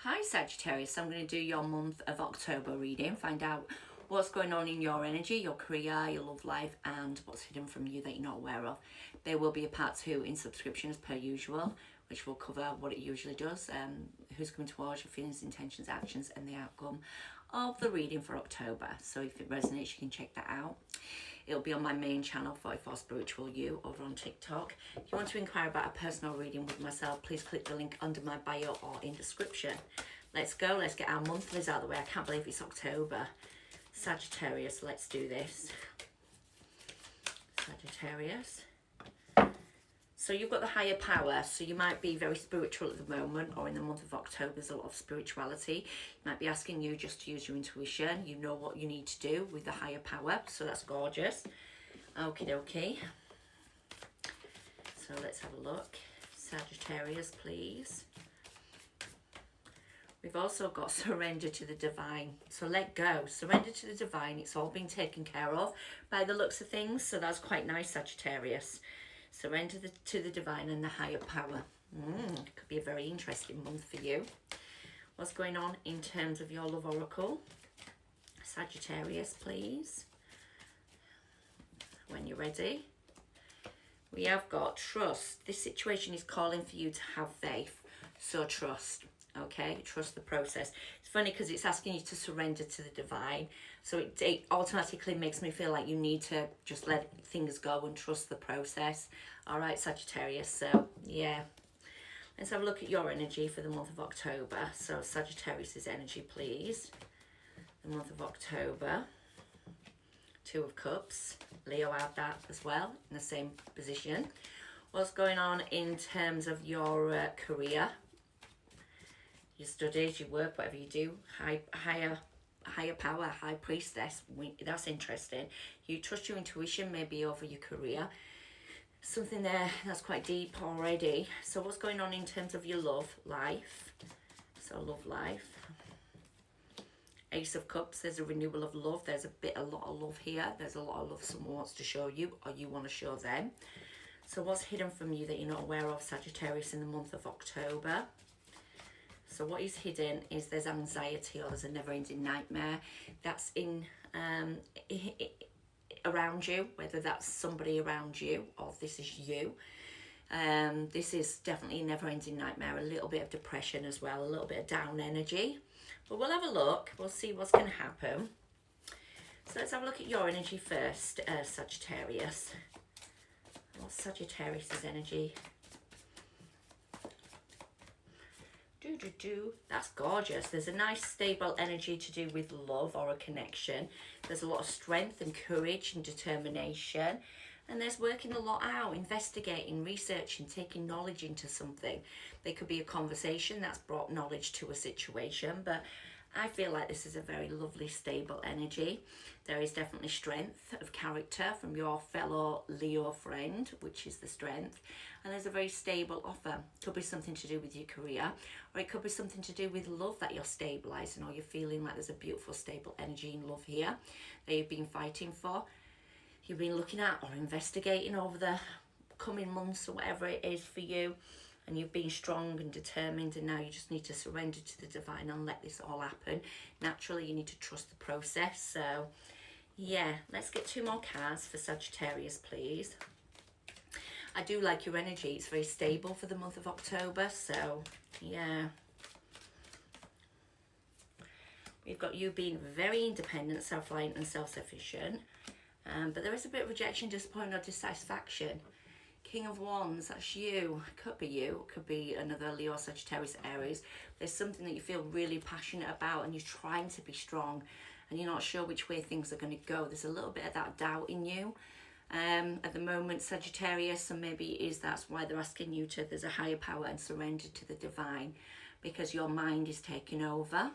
Hi Sagittarius, I'm going to do your month of October reading, find out what's going on in your energy, your career, your love life, and what's hidden from you that you're not aware of. There will be a part 2 in subscription as per usual, which will cover what it usually does, who's coming towards your feelings, intentions, actions, and the outcome of the reading for October. So if it resonates, you can check that out. It'll be on my main channel, 44 Spiritual You, over on TikTok. If you want to inquire about a personal reading with myself, please click the link under my bio or in description. Let's go. Let's get our monthlies out of the way. I can't believe it's October. Sagittarius, let's do this. Sagittarius. So you've got the higher power, so you might be very spiritual at the moment, or in the month of October there's a lot of spirituality. It might be asking you just to use your intuition. You know what you need to do with the higher power, so that's gorgeous. Okie dokie. So let's have a look. Sagittarius, please. We've also got surrender to the divine. So let go. Surrender to the divine. It's all been taken care of by the looks of things, so that's quite nice, Sagittarius. Surrender to the divine and the higher power. Could be a very interesting month for you. What's going on in terms of your love oracle? Sagittarius, please. When you're ready. We have got trust. This situation is calling for you to have faith. So trust. Okay, trust the process. It's funny because it's asking you to surrender to the divine. So it automatically makes me feel like you need to just let things go and trust the process. All right, Sagittarius. So, yeah. Let's have a look at your energy for the month of October. So, Sagittarius's energy, please. The month of October. 2 of Cups. Leo had that as well in the same position. What's going on in terms of your career? Your studies, your work, whatever you do, higher power, high priestess. That's interesting. You trust your intuition maybe over your career. Something there that's quite deep already. So what's going on in terms of your love life? So love life. Ace of Cups, there's a renewal of love. There's a lot of love here. There's a lot of love someone wants to show you or you want to show them. So what's hidden from you that you're not aware of, Sagittarius, in the month of October? So what is hidden is there's anxiety or there's a never-ending nightmare that's in around you, whether that's somebody around you or if this is you. This is definitely a never-ending nightmare, a little bit of depression as well, a little bit of down energy. But we'll have a look. We'll see what's going to happen. So let's have a look at your energy first, Sagittarius. What's Sagittarius's energy? That's gorgeous. There's a nice stable energy to do with love or a connection. There's a lot of strength and courage and determination, and there's working a lot out, investigating, researching, taking knowledge into something. There could be a conversation that's brought knowledge to a situation, but I feel like this is a very lovely, stable energy. There is definitely strength of character from your fellow Leo friend, which is the strength. And there's a very stable offer. Could be something to do with your career, or it could be something to do with love that you're stabilizing, or you're feeling like there's a beautiful, stable energy in love here that you've been fighting for. You've been looking at or investigating over the coming months or whatever it is for you. And you've been strong and determined, and now you just need to surrender to the divine and let this all happen. Naturally, you need to trust the process. So, yeah, let's get 2 more cards for Sagittarius, please. I do like your energy. It's very stable for the month of October. So, yeah. We've got you being very independent, self-reliant and self-sufficient. But there is a bit of rejection, disappointment or dissatisfaction. King of Wands, that's you. Could be you. Could be another Leo, Sagittarius, Aries. There's something that you feel really passionate about and you're trying to be strong and you're not sure which way things are going to go. There's a little bit of that doubt in you at the moment, Sagittarius, and maybe that's why they're asking you to, there's a higher power and surrender to the divine, because your mind is taking over.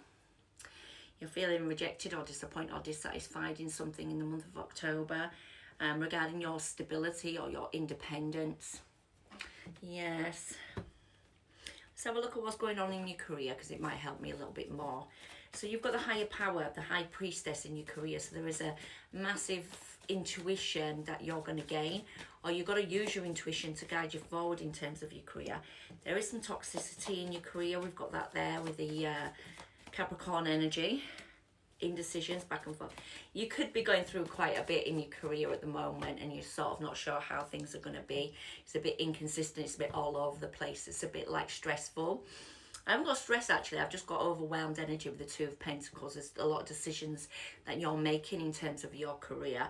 You're feeling rejected or disappointed or dissatisfied in something in the month of October. Regarding your stability or your independence. Yes. Let's have a look at what's going on in your career, because it might help me a little bit more. So you've got the higher power, the high priestess in your career. So there is a massive intuition that you're going to gain, or you've got to use your intuition to guide you forward in terms of your career. There is some toxicity in your career. We've got that there with the Capricorn energy. Indecisions back and forth. You could be going through quite a bit in your career at the moment, and you're sort of not sure how things are going to be. It's a bit inconsistent, it's a bit all over the place, it's a bit like stressful. I haven't got stress actually, I've just got overwhelmed energy with the Two of Pentacles. There's a lot of decisions that you're making in terms of your career,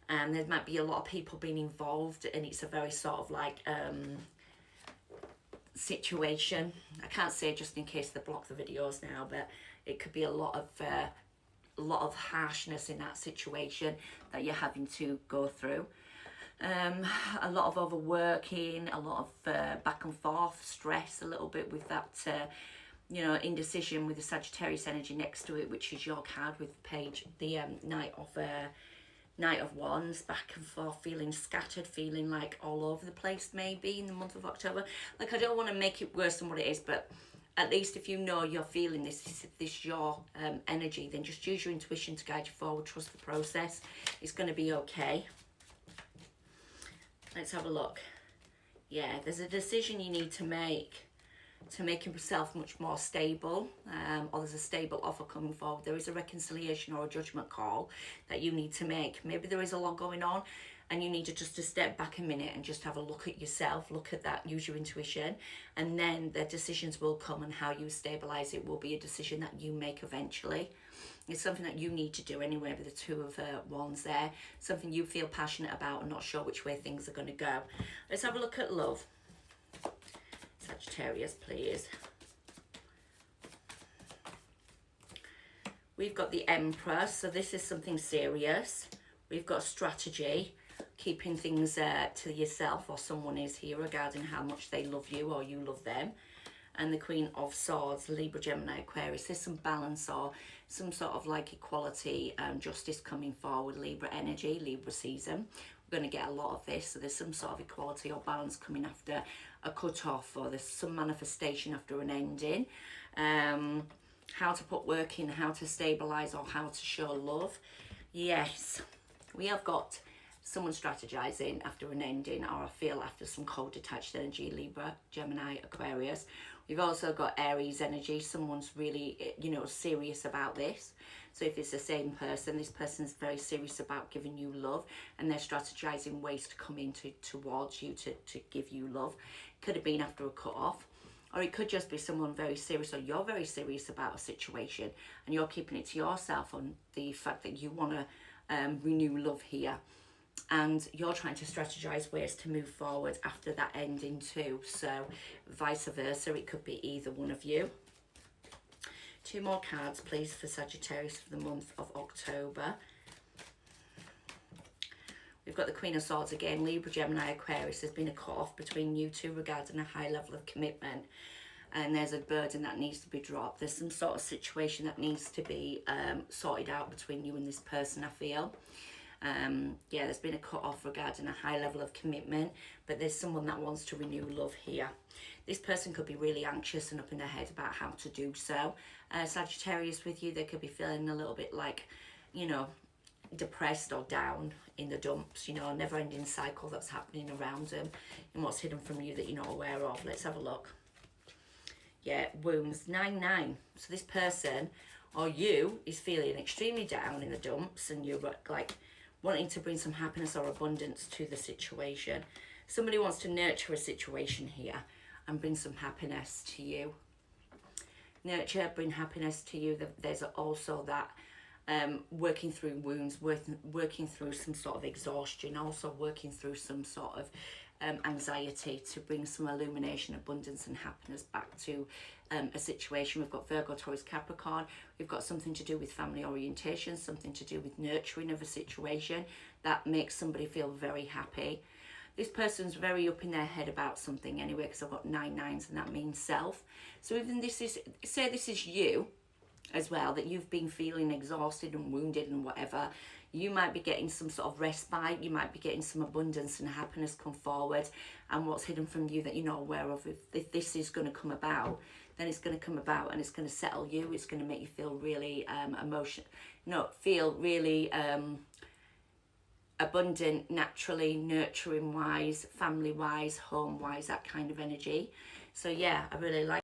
and there might be a lot of people being involved, and it's a very sort of like situation. I can't say just in case they block the videos now, but it could be a lot of harshness in that situation that you're having to go through. A lot of overworking, a lot of back and forth, stress a little bit with that, you know, indecision with the Sagittarius energy next to it, which is your card with page, the Knight of Wands, back and forth, feeling scattered, feeling like all over the place maybe in the month of October. Like, I don't want to make it worse than what it is, but at least if you know you're feeling this your energy, then just use your intuition to guide you forward. Trust the process. It's going to be okay. Let's have a look. Yeah, there's a decision you need to make yourself much more stable, or there's a stable offer coming forward. There is a reconciliation or a judgment call that you need to make. Maybe there is a lot going on, and you need to just to step back a minute and just have a look at yourself, look at that, use your intuition, and then the decisions will come, and how you stabilize it will be a decision that you make eventually. It's something that you need to do anyway with the Two of Wands there, something you feel passionate about and not sure which way things are going to go. Let's have a look at love. Sagittarius, please. We've got the Empress, so this is something serious. We've got strategy, keeping things to yourself, or someone is here regarding how much they love you or you love them. And the Queen of Swords, Libra, Gemini, Aquarius. There's some balance or some sort of like equality and justice coming forward. Libra energy, Libra season. We're going to get a lot of this. So there's some sort of equality or balance coming after a cut-off, or there's some manifestation after an ending. How to put work in, how to stabilise, or how to show love. Yes, we have got someone strategizing after an ending, or I feel after some cold detached energy, Libra, Gemini, Aquarius. We've also got Aries energy. Someone's really, you know, serious about this. So if it's the same person, this person's very serious about giving you love, and they're strategizing ways to come into towards you to give you love. Could have been after a cut off, or it could just be someone very serious, or you're very serious about a situation and you're keeping it to yourself on the fact that you want to renew love here, and you're trying to strategize ways to move forward after that ending too. So vice versa, it could be either one of you. Two more cards please for Sagittarius for the month of October. We've got the Queen of Swords again, Libra, Gemini, Aquarius. There's been a cut-off between you two regarding a high level of commitment, and there's a burden that needs to be dropped. There's some sort of situation that needs to be sorted out between you and this person, I feel. Yeah, there's been a cut-off regarding a high level of commitment, but there's someone that wants to renew love here. This person could be really anxious and up in their head about how to do so. Sagittarius with you, they could be feeling a little bit like, you know, depressed or down in the dumps, you know, a never-ending cycle that's happening around them and what's hidden from you that you're not aware of. Let's have a look. Yeah, wounds, 9-9. So this person or you is feeling extremely down in the dumps, and you're like wanting to bring some happiness or abundance to the situation. Somebody wants to nurture a situation here and bring some happiness to you. Nurture, bring happiness to you. There's also that working through wounds, working through some sort of exhaustion, also working through some sort of anxiety to bring some illumination, abundance and happiness back to a situation. We've got Virgo, Taurus, Capricorn. We've got something to do with family orientation, something to do with nurturing of a situation that makes somebody feel very happy. This person's very up in their head about something anyway, because I've got 9 9s and that means self. So even this is, say this is you as well, that you've been feeling exhausted and wounded and whatever, You might be getting some sort of respite, you might be getting some abundance and happiness come forward, and what's hidden from you that you're not aware of, if this is going to come about, then it's going to come about and it's going to settle you. It's going to make you feel really abundant, naturally, nurturing wise, family wise, home wise, that kind of energy. So yeah, I really like